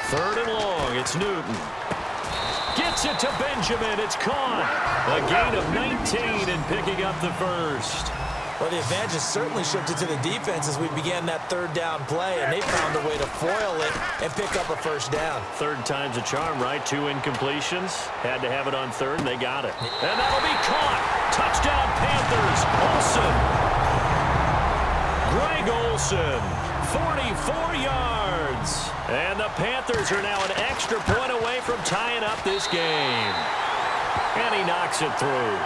Third and long. It's Newton. Gets it to Benjamin. It's caught. A gain of 19 and picking up the first. Well, the advantage has certainly shifted to the defense as we began that third down play, and they found a way to foil it and pick up a first down. Third time's a charm, right? 2 incompletions. Had to have it on third, and they got it. And that'll be caught. Touchdown, Panthers. Olsen. Greg Olsen, 44 yards. And the Panthers are now an extra point away from tying up this game. And he knocks it through.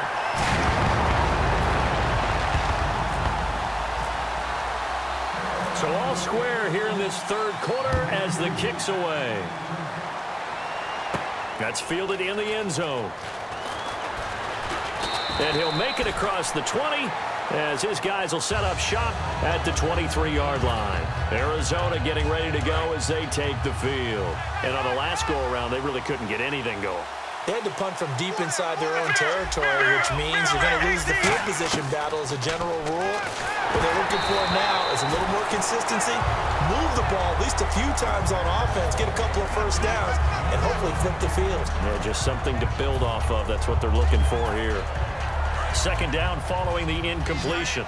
So all square here in this third quarter as the kick's away. That's fielded in the end zone. And he'll make it across the 20 as his guys will set up shop at the 23-yard line. Arizona getting ready to go as they take the field. And on the last go-around, they really couldn't get anything going. They had to punt from deep inside their own territory, which means you're going to lose the field position battle as a general rule. What they're looking for now is a little more consistency, move the ball at least a few times on offense, get a couple of first downs, and hopefully flip the field. Yeah, just something to build off of. That's what they're looking for here. Second down following the incompletion.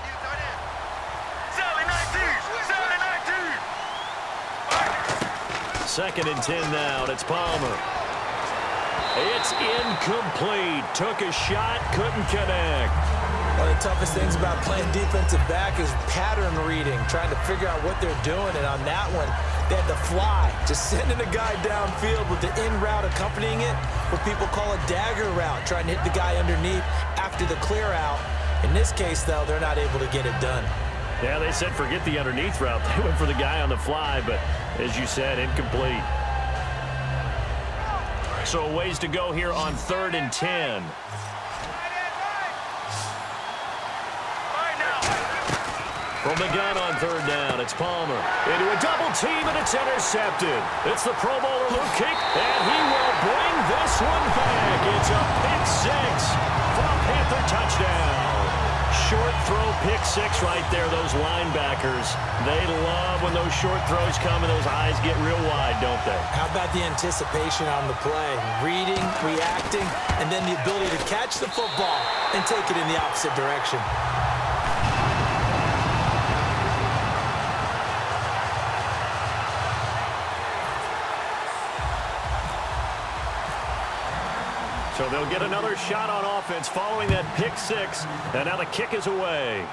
Second and 10 now. It's Palmer. It's incomplete. Took a shot, couldn't connect. One of the toughest things about playing defensive back is pattern reading, trying to figure out what they're doing. And on that one, they had to fly, just sending a guy downfield with the in route accompanying it, what people call a dagger route, trying to hit the guy underneath after the clear out. In this case, though, they're not able to get it done. Yeah, they said forget the underneath route. They went for the guy on the fly, but as you said, incomplete. So a ways to go here on 3rd and 10. From the gun on 3rd down, it's Palmer. Into a double team, and it's intercepted. It's the Pro Bowler Luke Kuechly, and he will bring this one back. It's a pick six for a Panther touchdown. Short throw pick six right there, those linebackers. They love when those short throws come and those eyes get real wide, don't they? How about the anticipation on the play? Reading, reacting, and then the ability to catch the football and take it in the opposite direction. So they'll get another shot on offense following that pick six, and now the kick is away.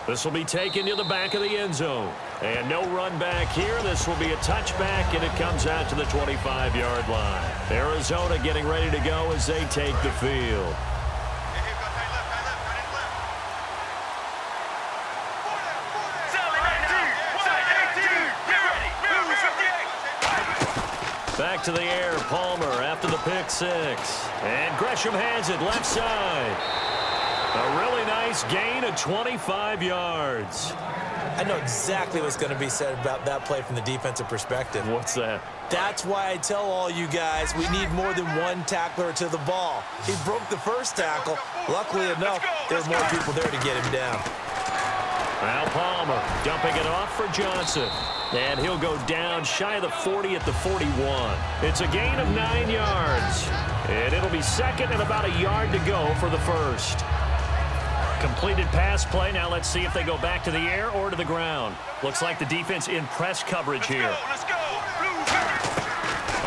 This will be taken to the back of the end zone. And no run back here. This will be a touchback, and it comes out to the 25-yard line. Arizona getting ready to go as they take the field. Back to the air, Palmer after the pick six. And Gresham has it left side. A really nice gain of 25 yards. I know exactly what's going to be said about that play from the defensive perspective. What's that? That's why I tell all you guys we need more than one tackler to the ball. He broke the first tackle. Luckily enough, there's more people there to get him down. Now Palmer dumping it off for Johnson. And he'll go down shy of the 40 at the 41. It's a gain of 9 yards. And it'll be second and about a yard to go for the first. Completed pass play. Now let's see if they go back to the air or to the ground. Looks like the defense in press coverage here. Let's go.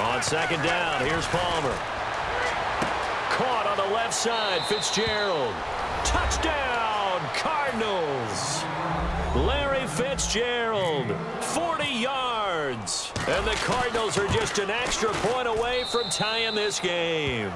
On second down, here's Palmer. Caught on the left side, Fitzgerald. Touchdown, Cardinals. Larry Fitzgerald, 40 yards. And the Cardinals are just an extra point away from tying this game.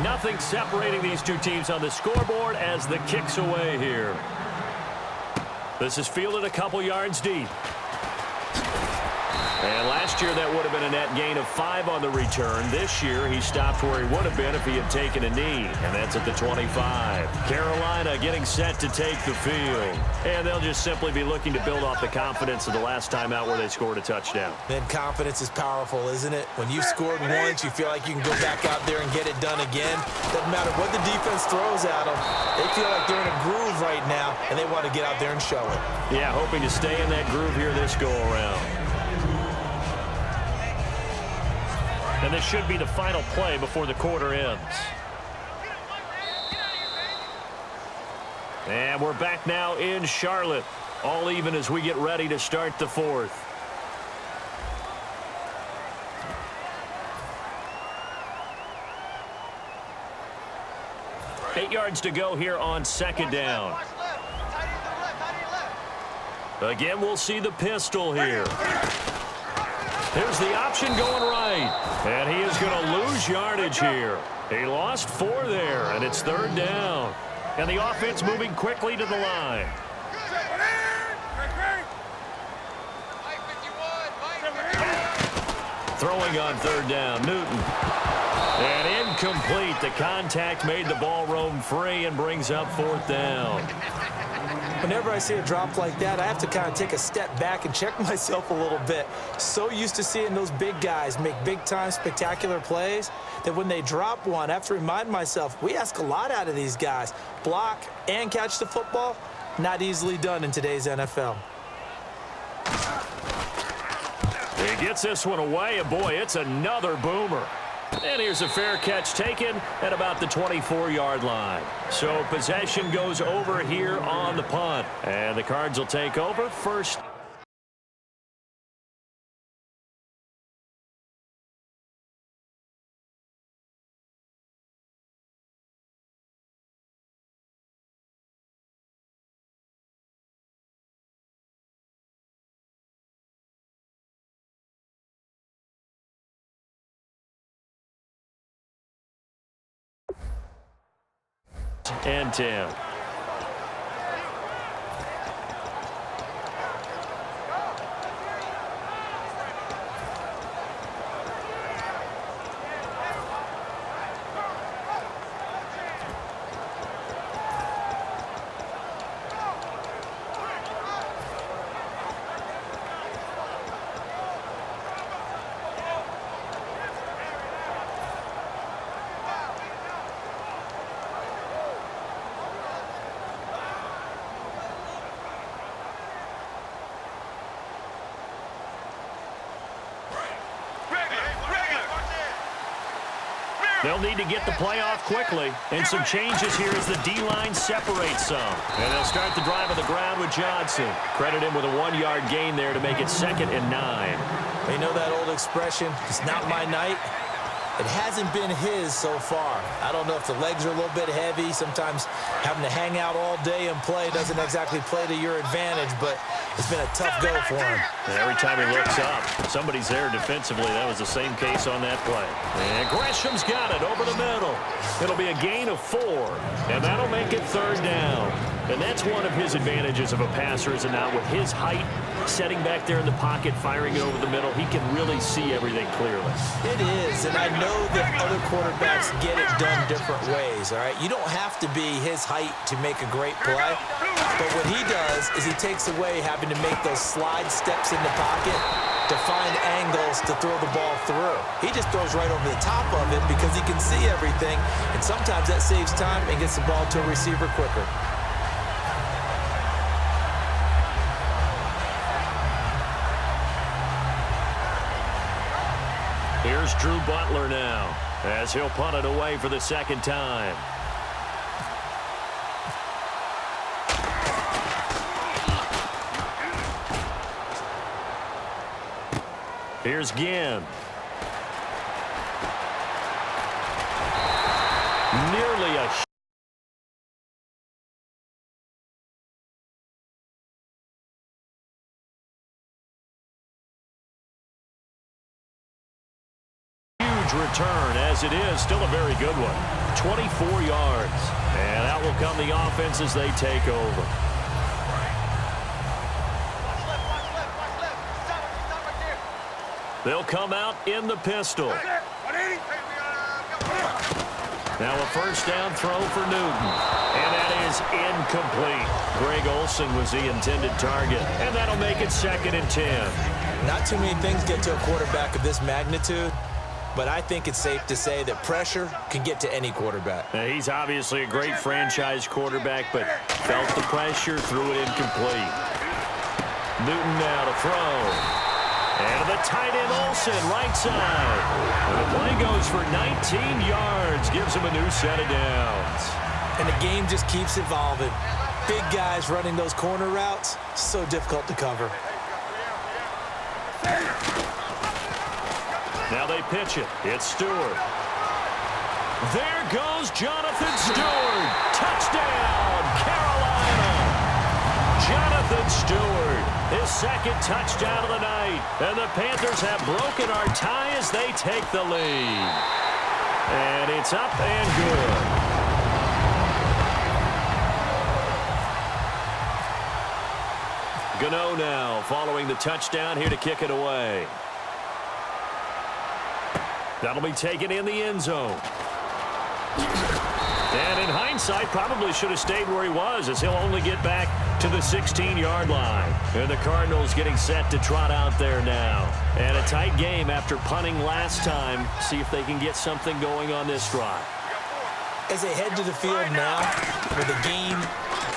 Nothing separating these two teams on the scoreboard as the kick's away here. This is fielded a couple yards deep. And last year, that would have been a net gain of 5 on the return. This year, he stopped where he would have been if he had taken a knee, and that's at the 25. Carolina getting set to take the field. And they'll just simply be looking to build off the confidence of the last time out where they scored a touchdown. Then confidence is powerful, isn't it? When you've scored once, you feel like you can go back out there and get it done again. Doesn't matter what the defense throws at them. They feel like they're in a groove right now, and they want to get out there and show it. Yeah, hoping to stay in that groove here this go-around. And this should be the final play before the quarter ends. And we're back now in Charlotte. All even as we get ready to start the fourth. Eight yards to go here on second down. Again, we'll see the pistol here. Here's the option going right. And he is going to lose yardage here. He lost 4 there, and it's third down. And the offense moving quickly to the line. Throwing on third down, Newton. And incomplete. The contact made the ball roam free and brings up fourth down. Whenever I see a drop like that, I have to kind of take a step back and check myself a little bit. So used to seeing those big guys make big-time spectacular plays that when they drop one, I have to remind myself, we ask a lot out of these guys. Block and catch the football, not easily done in today's NFL. He gets this one away, and boy, it's another boomer. And here's a fair catch taken at about the 24-yard line. So possession goes over here on the punt. And the Cards will take over first. And 10. They'll need to get the play off quickly. And some changes here as the D-line separates some. And they'll start the drive on the ground with Johnson. Credit him with a 1-yard gain there to make it 2nd and 9. You know that old expression, it's not my night? It hasn't been his so far. I don't know if the legs are a little bit heavy. Sometimes having to hang out all day and play doesn't exactly play to your advantage, but it's been a tough go for him. And every time he looks up, somebody's there defensively. That was the same case on that play. And Gresham's got it over the middle. It'll be a gain of 4, and that'll make it 3rd down. And that's one of his advantages of a passer, is it not? With his height, setting back there in the pocket, firing it over the middle, he can really see everything clearly. It is, and I know that other quarterbacks get it done different ways, all right? You don't have to be his height to make a great play, but what he does is he takes away having to make those slide steps in the pocket to find angles to throw the ball through. He just throws right over the top of it because he can see everything, and sometimes that saves time and gets the ball to a receiver quicker. Here's Drew Butler now, as he'll punt it away for the 2nd time. Here's Ginn. Nearly a return, as it is still a very good one. 24 yards. And out will come the offense as they take over. They'll come out in the pistol. Now a first down throw for Newton. And that is incomplete. Greg Olsen was the intended target. And that'll make it 2nd and 10. Not too many things get to a quarterback of this magnitude, but I think it's safe to say that pressure can get to any quarterback. Now, he's obviously a great franchise quarterback, but felt the pressure, threw it incomplete. Newton now to throw. And the tight end Olsen, right side. And the play goes for 19 yards, gives him a new set of downs. And the game just keeps evolving. Big guys running those corner routes, so difficult to cover. Now they pitch it. It's Stewart. There goes Jonathan Stewart. Touchdown, Carolina. Jonathan Stewart, his 2nd touchdown of the night. And the Panthers have broken our tie as they take the lead. And it's up and good. Gano now following the touchdown here to kick it away. That'll be taken in the end zone. And in hindsight, probably should have stayed where he was, as he'll only get back to the 16-yard line. And the Cardinals getting set to trot out there now. And a tight game after punting last time. See if they can get something going on this drive. As they head to the field now, with the game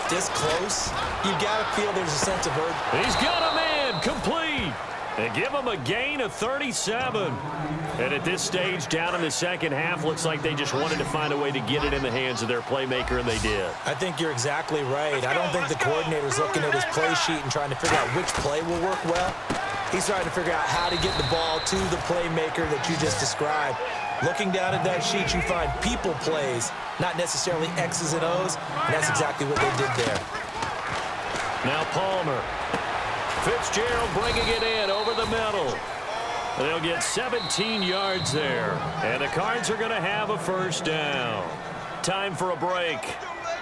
this close, you got to feel there's a sense of urgency. He's got a man, complete. They give him a gain of 37. And at this stage, down in the second half, looks like they just wanted to find a way to get it in the hands of their playmaker, and they did. I think you're exactly right. I don't think the coordinator's looking at his play sheet and trying to figure out which play will work well. He's trying to figure out how to get the ball to the playmaker that you just described. Looking down at that sheet, you find people plays, not necessarily X's and O's, and that's exactly what they did there. Now Palmer. Fitzgerald bringing it in over the middle. They'll get 17 yards there. And the Cards are going to have a first down. Time for a break.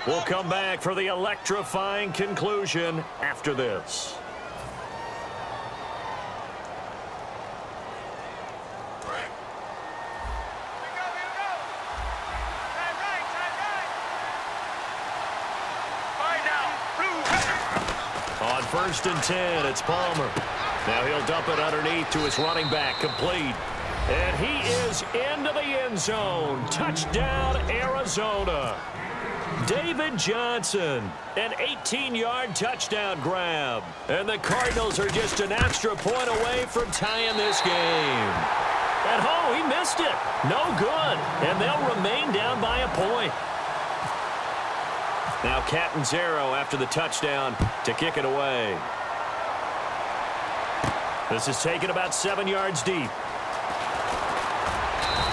We'll come back for the electrifying conclusion after this. On 1st and 10, it's Palmer. Now he'll dump it underneath to his running back, complete. And he is into the end zone. Touchdown, Arizona. David Johnson, an 18-yard touchdown grab. And the Cardinals are just an extra point away from tying this game. And oh, he missed it. No good. And they'll remain down by a point. Now Catanzaro after the touchdown to kick it away. This is taken about 7 yards deep.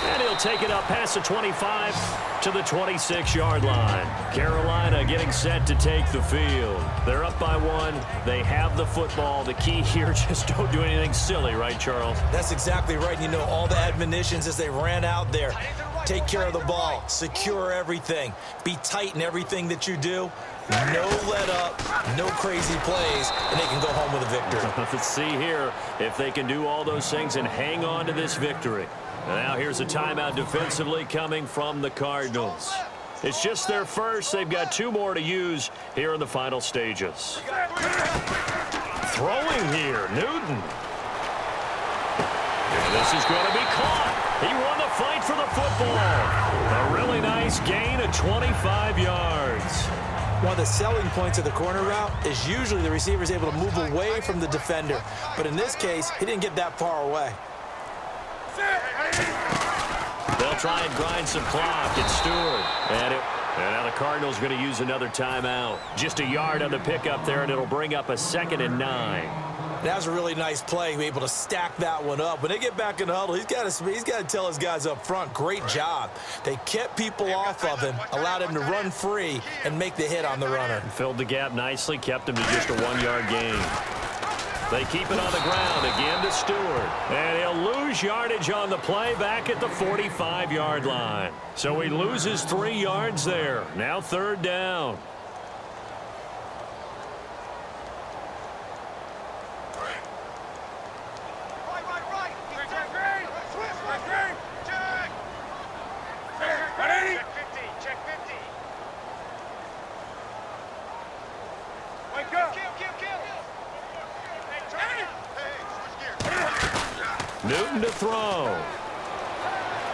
And he'll take it up past the 25 to the 26-yard line. Carolina getting set to take the field. They're up by 1. They have the football. The key here, just don't do anything silly, right, Charles? That's exactly right. You know, all the admonitions as they ran out there. Take care of the ball. Secure everything. Be tight in everything that you do. No let up, no crazy plays, and they can go home with a victory. Let's see here if they can do all those things and hang on to this victory. Now here's a timeout defensively coming from the Cardinals. It's just their first. They've got 2 more to use here in the final stages. Throwing here, Newton. And this is going to be caught. He won the fight for the football. A really nice gain of 25 yards. One of the selling points of the corner route is usually the receiver is able to move away from the defender. But in this case, he didn't get that far away. They'll try and grind some clock. It's Stewart. And now the Cardinals going to use another timeout. Just a yard on the pickup there, and it'll bring up a 2nd and 9. That was a really nice play, able to stack that one up. When they get back in the huddle, he's got to tell his guys up front, great job. They kept people off of him, allowed him to run free, and make the hit on the runner. Filled the gap nicely, kept him to just a 1-yard gain. They keep it on the ground again to Stewart. And he'll lose yardage on the play back at the 45-yard line. So he loses 3 yards there. Now 3rd down. Madden to throw.